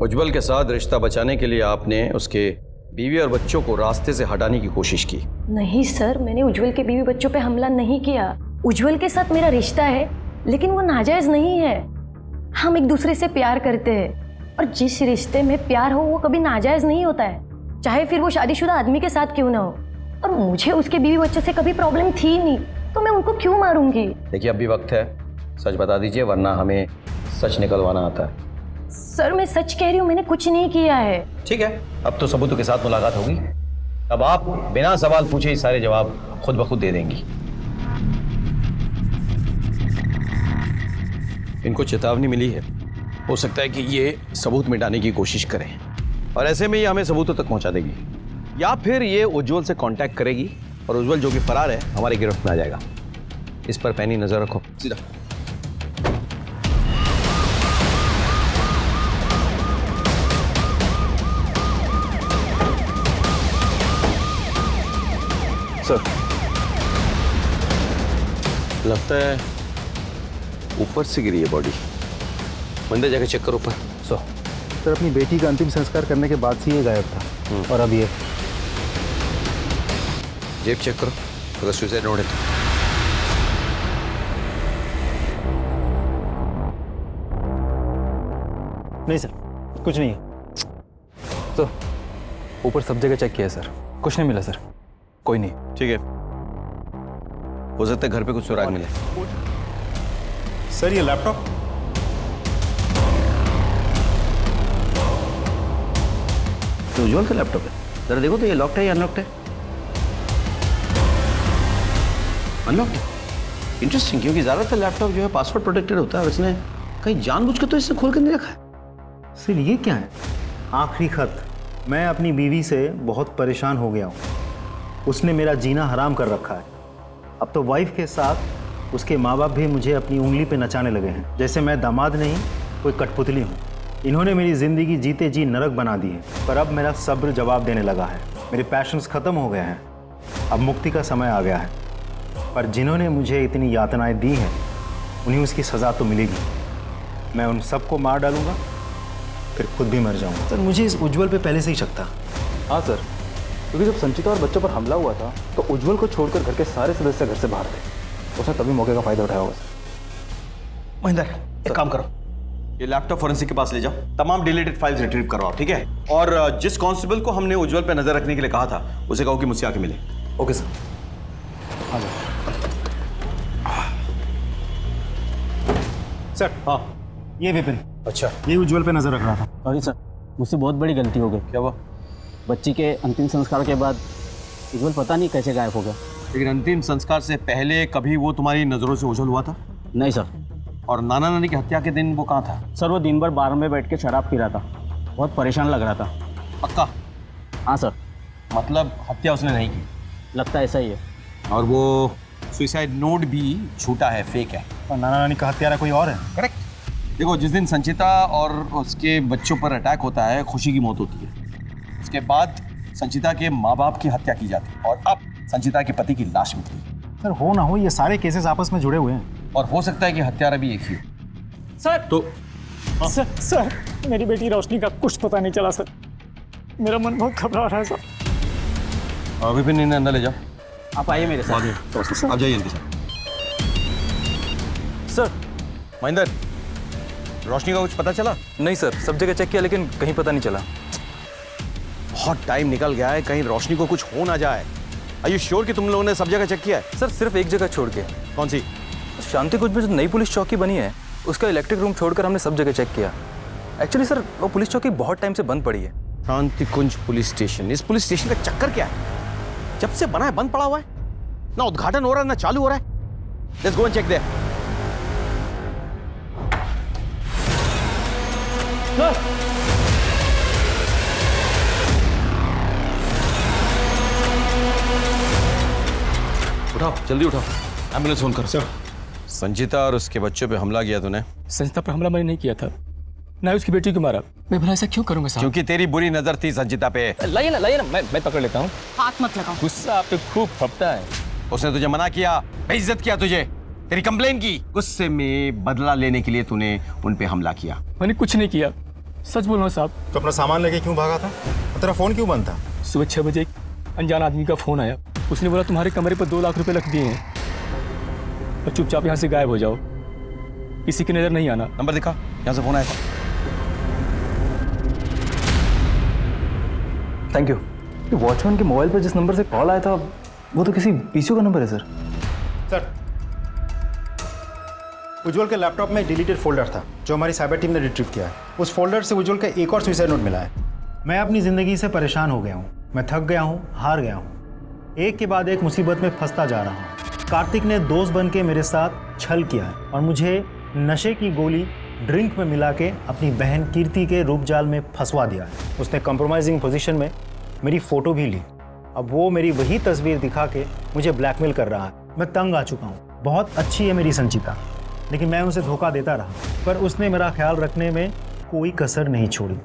Speaker 14: उज्जवल के साथ रिश्ता बचाने के लिए आपने उसके बीवी और बच्चों को रास्ते से हटाने की कोशिश की?
Speaker 9: नहीं सर, मैंने उज्जवल के बीवी बच्चों पे हमला नहीं किया। उज्जवल के साथ मेरा रिश्ता है, लेकिन वो नाजायज नहीं है। हम एक दूसरे से प्यार करते हैं और जिस रिश्ते में प्यार हो वो कभी नाजायज नहीं होता है, चाहे फिर वो शादीशुदा आदमी के साथ क्यों ना हो। और मुझे उसके बीवी बच्चों से कभी प्रॉब्लम थी नहीं, तो मैं उनको क्यों मारूंगी?
Speaker 14: देखिए, अब भी वक्त है, सच बता दीजिए वरना हमें सच निकलवाना आता है।
Speaker 9: सर, मैं सच कह रही हूँ, मैंने कुछ नहीं किया है।
Speaker 14: ठीक है, अब तो सबूतों के साथ मुलाकात होगी। अब आप बिना सवाल पूछे ही सारे जवाब खुद ब खुद दे देंगी। इनको चेतावनी मिली है, हो सकता है कि ये सबूत मिटाने की कोशिश करें और ऐसे में ये हमें सबूतों तक पहुंचा देगी, या फिर ये उज्जवल से कांटेक्ट करेगी और उज्जवल जो कि फरार है हमारी गिरफ्त में आ जाएगा। इस पर पैनी नजर रखो। सीधा
Speaker 2: सर,
Speaker 14: लगता है ऊपर से गिरी है बॉडी। मंदिर जाके चेक करो ऊपर।
Speaker 2: सर अपनी बेटी का अंतिम संस्कार करने के बाद से ये गायब था और अब ये।
Speaker 14: जेब चेक करो, अगर सुसाइड नोट है तो।
Speaker 2: नहीं सर, कुछ नहीं है।
Speaker 15: तो ऊपर सब जगह चेक किया है सर, कुछ नहीं मिला सर, कोई नहीं।
Speaker 14: ठीक है, हो सकता है घर पे कुछ सुराग मिले।
Speaker 2: सर ये लैपटॉप।
Speaker 4: तो उज्जवल का लैपटॉप है, जरा देखो तो ये लॉक्ड है या अनलॉक्ड है? अनलॉक्ड है। इंटरेस्टिंग, क्योंकि ज्यादातर लैपटॉप जो है पासवर्ड प्रोटेक्टेड होता है और इसने कहीं जानबूझ के तो इससे खोल कर नहीं रखा है।
Speaker 2: सर ये क्या है? आखिरी खत। मैं अपनी बीवी से बहुत परेशान हो गया हूँ, उसने मेरा जीना हराम कर रखा है। अब तो वाइफ के साथ उसके माँ बाप भी मुझे अपनी उंगली पे नचाने लगे हैं, जैसे मैं दामाद नहीं कोई कठपुतली हूँ। इन्होंने मेरी ज़िंदगी जीते जी नरक बना दी है, पर अब मेरा सब्र जवाब देने लगा है। मेरे पैशंस ख़त्म हो गए हैं, अब मुक्ति का समय आ गया है। पर जिन्होंने मुझे इतनी यातनाएं दी हैं उन्हें उसकी सज़ा तो मिलेगी। मैं उन सबको मार डालूंगा, फिर खुद भी मर जाऊंगा। सर मुझे इस उज्जवल पे पहले से ही शक था।
Speaker 15: हाँ सर, क्योंकि जब संचिता और बच्चों पर हमला हुआ था तो उज्जवल को छोड़कर घर के सारे सदस्य घर से बाहर थे। उसने तभी मौके का फायदा उठाया होगा सर।
Speaker 14: महेंद्र, एक काम करो, ये लैपटॉप फोरेंसिक के पास ले जाओ, तमाम डिलीटेड फाइल्स रिट्रीव करवाओ, ठीक है? और जिस कांस्टेबल को हमने उज्जवल पे नजर रखने के लिए कहा था उसे कहो कि मुझसे आके मिले।
Speaker 2: ओके सर, आ जाओ। सर
Speaker 14: हाँ,
Speaker 2: ये विपिन।
Speaker 14: अच्छा,
Speaker 2: ये उज्जवल पे नजर रख रहा था।
Speaker 12: सॉरी सर, मुझसे बहुत बड़ी गलती हो गई।
Speaker 14: क्या हुआ?
Speaker 12: बच्ची के अंतिम संस्कार के बाद उज्जवल पता नहीं कैसे गायब हो गया।
Speaker 14: लेकिन अंतिम संस्कार से पहले कभी वो तुम्हारी नजरों से ओझल हुआ था?
Speaker 12: नहीं सर।
Speaker 14: और नाना नानी की हत्या के दिन वो कहाँ था?
Speaker 12: सर वो दिन भर बार में बैठ के शराब पी रहा था, बहुत परेशान लग रहा था।
Speaker 14: पक्का?
Speaker 12: हाँ सर।
Speaker 14: मतलब हत्या उसने नहीं की?
Speaker 12: लगता ऐसा ही है।
Speaker 14: और वो सुसाइड नोट भी झूठा है, फेक है।
Speaker 2: और नाना नानी का हत्यारा कोई और है?
Speaker 14: करेक्ट। देखो, जिस दिन संचिता और उसके बच्चों पर अटैक होता है, खुशी की मौत होती है। उसके बाद संचिता के माँ बाप की हत्या की जाती है और अब संचिता के पति की लाश मिलती है।
Speaker 2: सर हो ना हो ये सारे केसेस आपस में जुड़े हुए हैं
Speaker 14: और हो सकता है कि हत्यारा भी एक ही हो।
Speaker 5: सर
Speaker 14: तो
Speaker 5: सर मेरी बेटी रोशनी का कुछ पता नहीं चला सर, मेरा मन बहुत घबरा रहा है सर।
Speaker 14: विपिन, इन्हें अंदर ले जाओ।
Speaker 12: आप आइए मेरे साथ।
Speaker 14: आप जाइए इनके साथ।
Speaker 15: सर।
Speaker 14: महेंद्र, रोशनी का कुछ पता चला?
Speaker 15: नहीं सर, सब जगह चेक किया लेकिन कहीं पता नहीं चला।
Speaker 14: बहुत टाइम निकल गया है, कहीं रोशनी को कुछ हो ना जाए। आर यू श्योर कि तुम लोगों ने सब जगह चेक किया है?
Speaker 15: सर सिर्फ एक जगह छोड़ के।
Speaker 14: कौन सी?
Speaker 15: शांति कुछ में जो नई पुलिस चौकी बनी है उसका इलेक्ट्रिक रूम छोड़कर हमने सब जगह चेक किया। एक्चुअली सर वो पुलिस चौकी बहुत टाइम से बंद पड़ी है।
Speaker 14: शांति कुंज पुलिस स्टेशन, इस पुलिस स्टेशन का चक्कर क्या है? जब से बना है बंद पड़ा हुआ है, ना उद्घाटन हो रहा है ना चालू हो रहा है। Let's go and check there. उठाओ, जल्दी उठाओ, एम्बुलेंस फोन करो। सर, संचिता और उसके बच्चों पे हमला किया तूने?
Speaker 5: संचिता पर हमला मैंने नहीं किया था, ना उसकी बेटी को मारा। मैं भला ऐसा क्यों करूंगा साहब?
Speaker 14: क्योंकि तेरी बुरी नजर थी संचिता पे।
Speaker 5: लाइए ना, मैं पकड़ लेता हूँ।
Speaker 9: हाथ मत लगाओ।
Speaker 5: गुस्सा आप पे खूब फपता है।
Speaker 14: उसने तुझे मना किया, बेइज्जत किया तुझे, तेरी कंप्लेन की। गुस्से में बदला लेने के लिए तूने उन पे हमला किया।
Speaker 5: मैंने कुछ नहीं किया, सच बोल रहा हूँ साहब।
Speaker 2: तो अपना सामान लेके क्यों भागा था? तेरा फोन क्यों बंद था?
Speaker 5: सुबह 6 बजे एक अनजान आदमी का फोन आया, उसने बोला तुम्हारे कमरे पर 2 लाख रुपए रख दिए हैं और चुपचाप यहाँ से गायब हो जाओ, किसी की नजर नहीं आना।
Speaker 14: नंबर दिखा, यहाँ से फोन आया था।
Speaker 15: Thank you. वॉचमैन के मोबाइल पर जिस नंबर से कॉल आया था वो तो किसी पीसीओ का नंबर है सर।
Speaker 2: सर उज्जवल के लैपटॉप में डिलीटेड फोल्डर था जो हमारी साइबर टीम ने रिट्रीव किया है। उस फोल्डर से उज्जवल का एक और सुसाइड नोट मिला है। मैं अपनी ज़िंदगी से परेशान हो गया हूँ, मैं थक गया हूँ, हार गया हूँ, एक के बाद एक मुसीबत में फंसता जा रहा हूँ। कार्तिक ने दोस्त बन के मेरे साथ छल किया है और मुझे नशे की गोली ड्रिंक में मिला के अपनी बहन कीर्ति के रूपजाल में फंसवा दिया है। उसने कंप्रोमाइजिंग पोजीशन में मेरी फ़ोटो भी ली। अब वो मेरी वही तस्वीर दिखा के मुझे ब्लैकमेल कर रहा है। मैं तंग आ चुका हूँ। बहुत अच्छी है मेरी संचिता, लेकिन मैं उसे धोखा देता रहा, पर उसने मेरा ख्याल रखने में कोई कसर नहीं छोड़ी।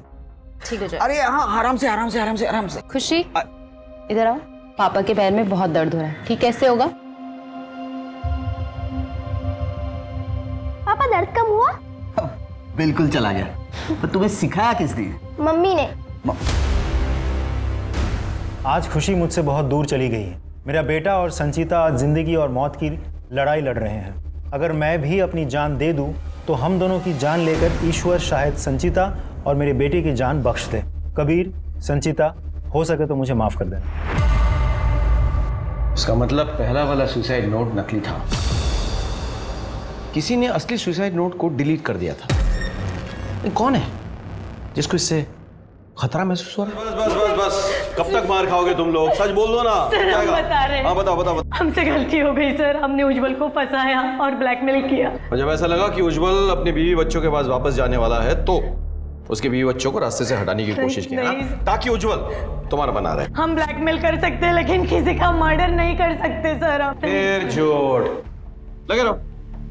Speaker 1: ठीक हो जाए।
Speaker 6: अरे हाँ, आराम से आराम से आराम से आराम से।
Speaker 1: खुशी इधर आओ। पापा के पैर में बहुत दर्द हो रहा है, ठीक कैसे होगा?
Speaker 4: बिल्कुल चला गया। तो तुम्हें सिखाया किसने?
Speaker 3: मम्मी ने।
Speaker 2: आज खुशी मुझसे बहुत दूर चली गई है। मेरा बेटा और संचिता आज जिंदगी और मौत की लड़ाई लड़ रहे हैं। अगर मैं भी अपनी जान दे दूं तो हम दोनों की जान लेकर ईश्वर शायद संचिता और मेरे बेटे की जान बख्श दे। कबीर, संचिता, हो सके तो मुझे माफ कर देना।
Speaker 14: इसका मतलब पहला वाला सुसाइड नोट नकली था। किसी ने असली सुसाइड नोट को डिलीट कर दिया था। ये कौन है जिसको इससे खतरा महसूस हो रहा है? बस बस बस बस, कब तक मार खाओगे तुम लोग? सच बोल दो ना।
Speaker 9: सर, हम बता रहे हैं।
Speaker 14: हाँ बताओ बताओ।
Speaker 9: हमसे गलती हो गई सर, हमने उज्जवल को फंसाया और ब्लैकमेल किया।
Speaker 14: और जब ऐसा लगा कि उज्जवल अपने बीवी बच्चों के पास वापस जाने वाला है तो उसके बीवी बच्चों को रास्ते से हटाने की कोशिश की, ताकि उज्जवल तुम्हारा बना रहे।
Speaker 9: हम ब्लैकमेल कर सकते हैं लेकिन किसी का मर्डर नहीं कर सकते सर। आप
Speaker 14: फिर झूठ लगे रहो।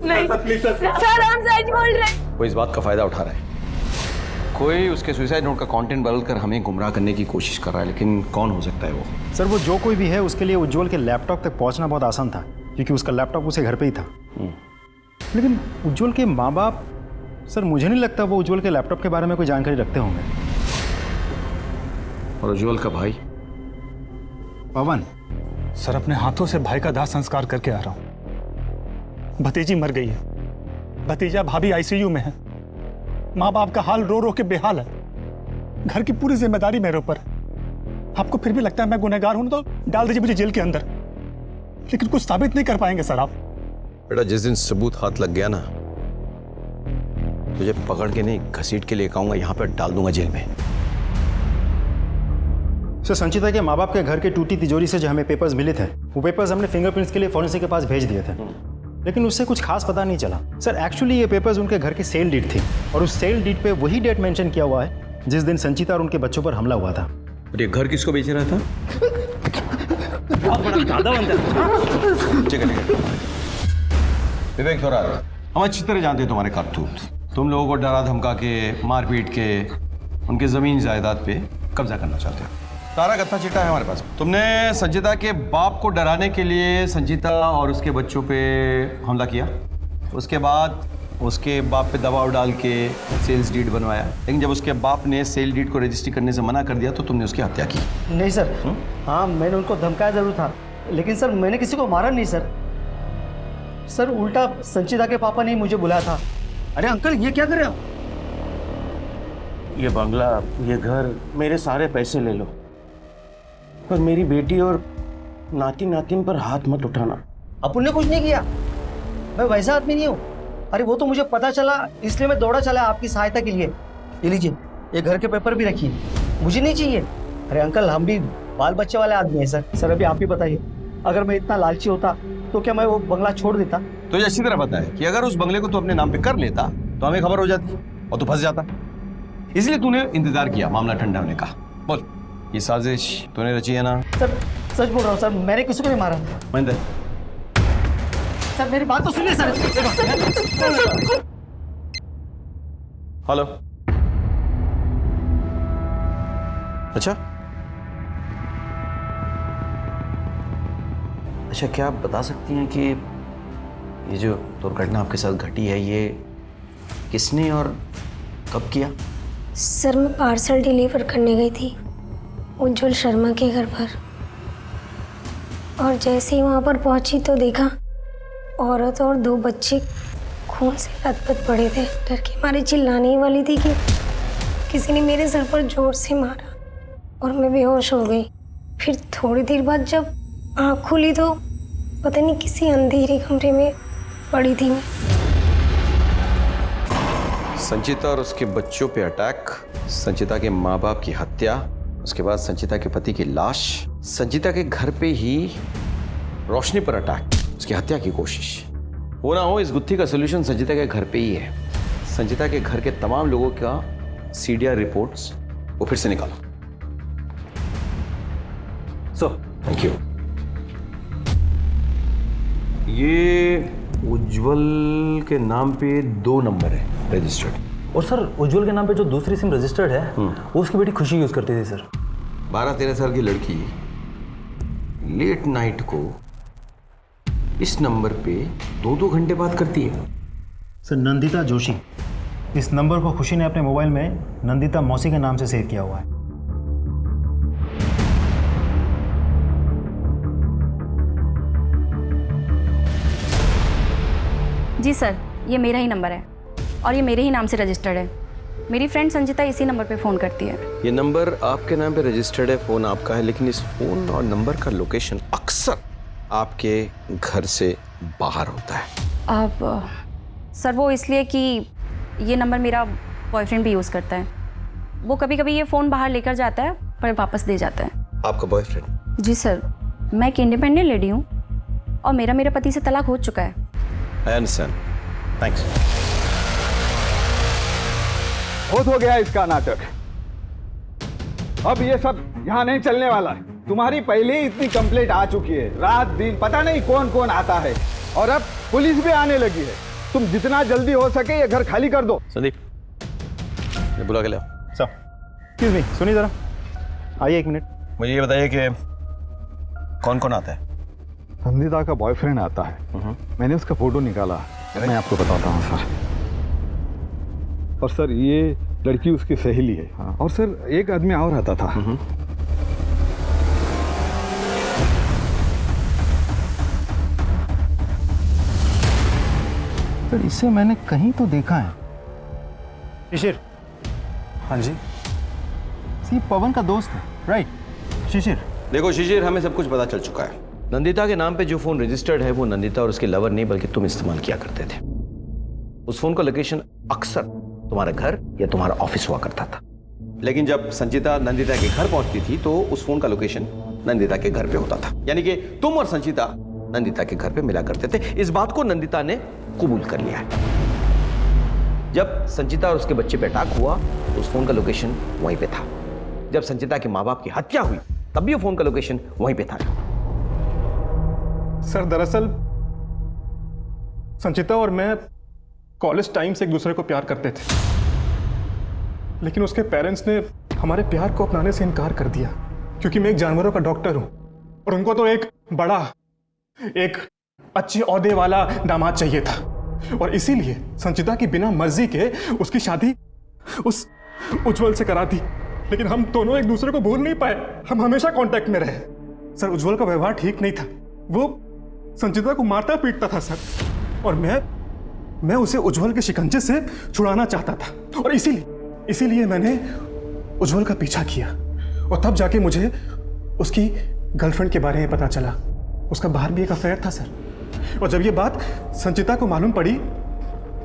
Speaker 9: नहीं सर, हम सच बोल रहे हैं।
Speaker 14: कोई इस बात का फायदा उठा रहा है। कोई उसके सुसाइड नोट का कंटेंट बदलकर हमें गुमराह करने की कोशिश कर रहा है, लेकिन कौन हो सकता है वो?
Speaker 2: सर, वो जो कोई भी है उसके लिए उज्जवल के लैपटॉप तक पहुंचना बहुत आसान था, क्योंकि उसका लैपटॉप उसे घर पे ही था। लेकिन उज्जवल के माँ बाप, सर मुझे नहीं लगता वो उज्जवल के लैपटॉप के बारे में कोई जानकारी रखते होंगे।
Speaker 14: और उज्जवल का भाई
Speaker 2: पवन?
Speaker 13: सर, अपने हाथों से भाई का दाह संस्कार करके आ रहा हूं। भतीजी मर गई है, भतीजा भाभी आईसीयू में है, माँ बाप का हाल रो रो के बेहाल है, घर की पूरी जिम्मेदारी मेरे ऊपर है। आपको फिर भी लगता है मैं गुनहगार हूं तो डाल दीजिए मुझे जेल के अंदर, लेकिन कुछ साबित नहीं कर पाएंगे सर आप।
Speaker 14: बेटा, जिस दिन सबूत हाथ लग गया ना, तुझे पकड़ के नहीं घसीट के लेकर आऊंगा, यहाँ पर डाल दूंगा जेल में।
Speaker 2: सर, संचिता के माँ बाप के घर के टूटी तिजोरी से जो हमें पेपर्स मिले थे, वो पेपर्स हमने फिंगरप्रिंट्स के लिए फॉरेंसिक के पास भेज दिए थे, लेकिन उससे कुछ खास पता नहीं चला। सर, एक्चुअली ये पेपर्स उनके घर की सेल डीड थी, और उस सेल डीड पे वही डेट मेंशन किया हुआ है जिस दिन संचिता और उनके बच्चों पर हमला हुआ था।
Speaker 14: और ये घर किसको बेच रहा था? विवेक थोड़ा, हम अच्छी तरह जानते हैं तुम्हारे करतूत। तुम लोगों को डरा धमका के, मार पीट के उनके जमीन जायदाद पे कब्जा करना चाहते हो। सारा गत्था चिट्ठा है हमारे पास। तुमने संचिता के बाप को डराने के लिए संचिता और उसके बच्चों पे हमला किया, उसके बाद उसके बाप पे दबाव डाल के सेल्स डीड बनवाया, लेकिन जब उसके बाप ने सेल डीड को रजिस्ट्री करने से मना कर दिया तो तुमने उसकी हत्या की।
Speaker 12: नहीं सर, हाँ मैंने उनको धमकाया जरूर था, लेकिन सर मैंने किसी को मारा नहीं सर। सर, उल्टा संचिता के पापा ने मुझे बुलाया था। अरे अंकल, ये क्या कर रहे हो?
Speaker 10: ये बंगला, ये घर, मेरे सारे पैसे ले लो, पर मेरी बेटी और नाती नातिन पर हाथ मत उठाना।
Speaker 12: अपुन ने कुछ नहीं किया, मैं वैसा आदमी नहीं हूँ। अरे वो तो मुझे पता चला, इसलिए मैं दौड़ा चला आपकी सहायता के लिए। ये लीजिए, ये घर के पेपर भी रखिए, मुझे नहीं चाहिए। अरे अंकल, हम भी बाल बच्चे वाले आदमी हैं सर। सर, अभी आप ही बताइए, अगर मैं इतना लालची होता तो क्या मैं वो बंगला छोड़ देता?
Speaker 14: तो ये अच्छी तरह पता है कि अगर उस बंगले को तू अपने नाम पे कर लेता तो हमें खबर हो जाती और तू फंस जाता। इसलिए तूने इंतजार किया मामला ठंडा होने का। बोल, ये साजिश तूने रची है ना?
Speaker 12: सर, सच बोल रहा हूँ सर, मैंने किसी को नहीं मारा।
Speaker 14: महेंद्र,
Speaker 12: सर मेरी बात तो सुनिए सर।
Speaker 14: हेलो। अच्छा, क्या आप बता सकती हैं कि ये जो दुर्घटना आपके साथ घटी है, ये किसने और कब किया?
Speaker 3: सर, मैं पार्सल डिलीवर करने गई थी उज्जवल शर्मा के घर पर, और जैसे ही वहाँ पर पहुँची तो देखा औरत और 2 बच्चे खून से लथपथ पड़े थे। डर के मारे चिल्लाने ही वाली थी कि किसी ने मेरे सर पर जोर से मारा और मैं बेहोश हो गई। फिर थोड़ी देर बाद जब आँख खुली तो पता नहीं किसी अंधेरे कमरे में पड़ी थी मैं।
Speaker 14: संचिता और उसके बच्चों पे अटैक, संचिता के माँ बाप की हत्या, उसके बाद संचिता के पति की लाश, संचिता के घर पे ही रोशनी पर अटैक, उसकी हत्या की कोशिश। हो ना हो, इस गुत्थी का सलूशन संचिता के घर पे ही है। संचिता के घर के तमाम लोगों का सीडीआर रिपोर्ट्स वो फिर से निकालो। Thank you. ये उज्जवल के नाम पे 2 नंबर है रजिस्टर्ड।
Speaker 15: और सर, उज्जवल के नाम पे जो दूसरी सिम रजिस्टर्ड है वो उसकी बेटी खुशी यूज करती थी सर।
Speaker 14: 12-13 साल की लड़की लेट नाइट को इस नंबर पे 2-2 घंटे बात करती है।
Speaker 2: सर, नंदिता जोशी। इस नंबर को खुशी ने अपने मोबाइल में नंदिता मौसी के नाम से सेव किया हुआ है।
Speaker 16: जी सर, ये मेरा ही नंबर है और ये मेरे ही नाम से रजिस्टर्ड है। मेरी फ्रेंड संचिता इसी नंबर पे फ़ोन करती है।
Speaker 14: ये नंबर आपके नाम पे रजिस्टर्ड है, फ़ोन आपका है, लेकिन इस फ़ोन और नंबर का लोकेशन अक्सर आपके घर से बाहर होता है।
Speaker 16: अब सर वो इसलिए कि ये नंबर मेरा बॉयफ्रेंड भी यूज़ करता है। वो कभी कभी ये फ़ोन बाहर लेकर जाता है पर वापस दे जाता है।
Speaker 14: आपका बॉयफ्रेंड?
Speaker 16: जी सर, मैं एक इंडिपेंडेंट लेडी हूँ और मेरे पति से तलाक हो चुका है।
Speaker 14: I understand, thanks.
Speaker 17: बहुत हो गया इसका नाटक। अब ये सब यहाँ नहीं चलने वाला है। तुम्हारी पहले ही इतनी कंप्लेंट आ चुकी है, रात दिन पता नहीं कौन कौन आता है, और अब पुलिस भी आने लगी है। तुम जितना जल्दी हो सके ये घर खाली कर दो।
Speaker 14: संदीप, ये बुला के ले।
Speaker 2: सर, एक्सक्यूज मी, सुनिए जरा, आइए एक मिनट।
Speaker 14: मुझे ये बताइए कि कौन कौन आता है?
Speaker 17: संदीता का बॉयफ्रेंड आता है। मैंने उसका फोटो निकाला, मैं आपको बताता हूँ सर। और सर ये लड़की उसकी सहेली है। और सर एक आदमी और आता था।
Speaker 2: सर इसे मैंने कहीं तो देखा है। शिशिर।
Speaker 15: हाँ जी।
Speaker 2: ये पवन का दोस्त है, राइट? शिशिर।
Speaker 14: देखो शिशिर, हमें सब कुछ पता चल चुका है। नंदिता के नाम पे जो फोन रजिस्टर्ड है वो नंदिता और उसके लवर नहीं बल्कि तुम इस्तेमाल किया करते थे। उस फोन का लोकेशन अक्सर तुम्हारा घर या तुम्हारा ऑफिस हुआ करता था, लेकिन जब संचिता नंदिता के घर पहुंचती थी तो उस फोन का लोकेशन नंदिता के घर पे होता था। यानी कि तुम और संचिता नंदिता के घर पे मिला करते थे। इस बात को नंदिता ने कबूल कर लिया है। जब संचिता और उसके बच्चे पे अटैक हुआ तो उस फोन का लोकेशन वहीं पे था। जब संचिता के माँ बाप की हत्या हुई तब भी वो फोन का लोकेशन वहीं पे था।
Speaker 13: सर दरअसल संचिता और मैं कॉलेज टाइम से एक दूसरे को प्यार करते थे, लेकिन उसके पेरेंट्स ने हमारे प्यार को अपनाने से इनकार कर दिया, क्योंकि मैं एक जानवरों का डॉक्टर हूं और उनको तो एक बड़ा, एक अच्छे ओहदे वाला दामाद चाहिए था। और इसीलिए संचिता की बिना मर्जी के उसकी शादी उस उज्जवल से करा दी। लेकिन हम दोनों एक दूसरे को भूल नहीं पाए, हम हमेशा कांटेक्ट में रहे। सर उज्जवल का व्यवहार ठीक नहीं था, वो संचिता को मारता पीटता था सर, और मैं उसे उज्जवल के शिकंजे से छुड़ाना चाहता था। और इसीलिए मैंने उज्जवल का पीछा किया, और तब जाके मुझे उसकी गर्लफ्रेंड के बारे में पता चला। उसका बाहर भी एक अफेयर था सर, और जब ये बात संचिता को मालूम पड़ी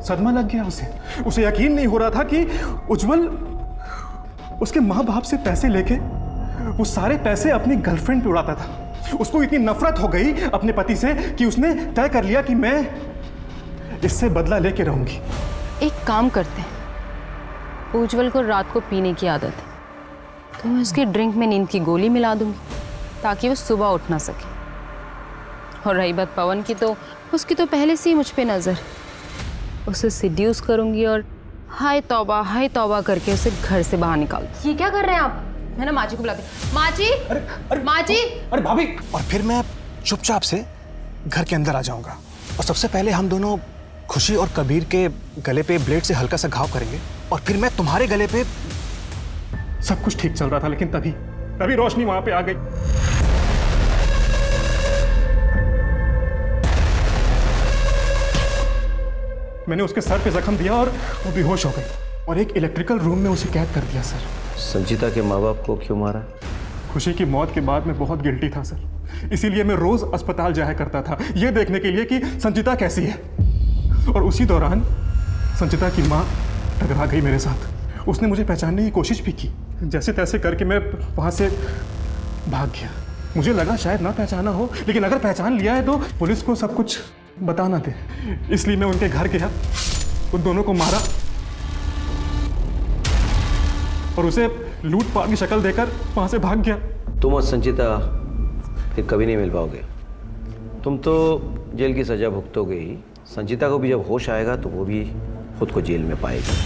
Speaker 13: सदमा लग गया उसे यकीन नहीं हो रहा था कि उज्जवल उसके माँ बाप से पैसे लेके वो सारे पैसे अपनी गर्लफ्रेंड पे उड़ाता था। उसको इतनी नफरत हो गई अपने पति से कि उसने तय कर लिया कि मैं इससे बदला लेके रहूंगी।
Speaker 1: एक काम करते हैं, उज्जवल को रात को पीने की आदत है, तो मैं उसकी ड्रिंक में नींद की गोली मिला दूंगी ताकि वो सुबह उठ ना सके। और रही बात पवन की, तो उसकी तो पहले से ही मुझ पे नजर, उसे सिड्यूस करूंगी और हाय तौबा करके उसे घर से बाहर निकाल।
Speaker 9: ये क्या कर रहे हैं आप?
Speaker 1: है ना, माँ जी को बुलाते। माँ जी, माँ जी।
Speaker 11: अरे भाभी, और फिर मैं चुपचाप से घर के अंदर आ जाऊंगा, और सबसे पहले हम दोनों खुशी और कबीर के गले पे ब्लेड से हल्का सा घाव करेंगे, और फिर मैं तुम्हारे गले पे।
Speaker 13: सब कुछ ठीक चल रहा था, लेकिन तभी रोशनी वहां पे आ गई। मैंने उसके सर पे जख्म दिया और वो बेहोश हो गई, और एक इलेक्ट्रिकल रूम में उसे कैद कर दिया सर।
Speaker 14: संचिता के माँ बाप को क्यों मारा?
Speaker 13: खुशी की मौत के बाद मैं बहुत गिल्टी था सर, इसीलिए मैं रोज अस्पताल जाया करता था ये देखने के लिए कि संचिता कैसी है। और उसी दौरान संचिता की माँ टकरा गई मेरे साथ। उसने मुझे पहचानने की कोशिश भी की, जैसे तैसे करके मैं वहाँ से भाग गया। मुझे लगा शायद ना पहचाना हो, लेकिन अगर पहचान लिया है तो पुलिस को सब कुछ बताना दे, इसलिए मैं उनके घर गया, उन दोनों को मारा और उसे लूटपाट की शक्ल देकर वहां से भाग गया।
Speaker 14: तुम और संचिता फिर कभी नहीं मिल पाओगे। तुम तो जेल की सजा भुगतोगे ही, संचिता को भी जब होश आएगा तो वो भी खुद को जेल में पाएगी।